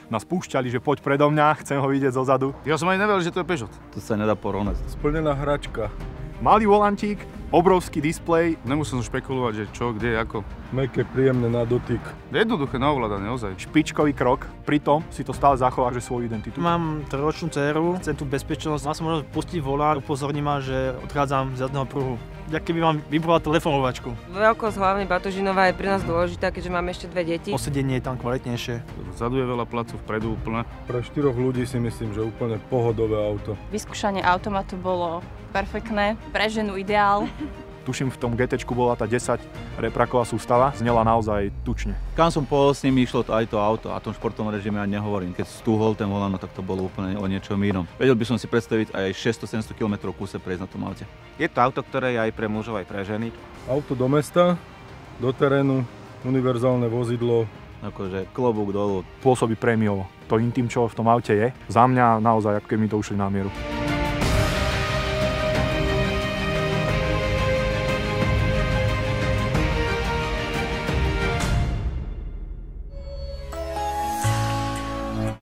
nás púšťali, že poď predo mňa, chcem ho vidieť zozadu. Ja som aj nevedel, že to je Peugeot. To sa nedá porovnať. Splnená hračka. Malý volantík, obrovský displej. Nemusím špekulovať, že čo, kde, ako. Mäkké, príjemné na dotyk. Jednoduché na ovládanie, ozaj. Špičkový krok, pritom si to stále zachováš svoju identitu. Mám trojročnú dceru, chcem tú bezpečnosť, mal som možnosť pustiť volán, upozorní ma, že odchádzam z zadného pruhu. Ja keby mám vybrala telefonovačku. Veľkosť hlavne Batožinova je pre nás dôležitá, keďže máme ešte 2 deti. Posedenie je tam kvalitnejšie. Vzadu je veľa placu, vpredu úplne. Pre 4 ľudí si myslím, že úplne pohodové auto. Vyskúšanie automatu bolo perfektné, pre ženu ideál. Tuším, v tom GT bola tá 10 repraková sústava, znela naozaj tučne. Kam som pohol s ním, išlo to aj to auto, a tom športovom režime ani nehovorím. Keď stúhol ten volant, tak to bolo úplne o niečom inom. Vedel by som si predstaviť aj 600-700 km kúse prejsť na tom aute. Je to auto, ktoré je aj pre mužov, aj pre ženy. Auto do mesta, do terénu, univerzálne vozidlo. Akože klobúk dolu. Pôsobí prémiovo. To intim, čo v tom aute je, za mňa naozaj, ako keby mi to ušli na mieru.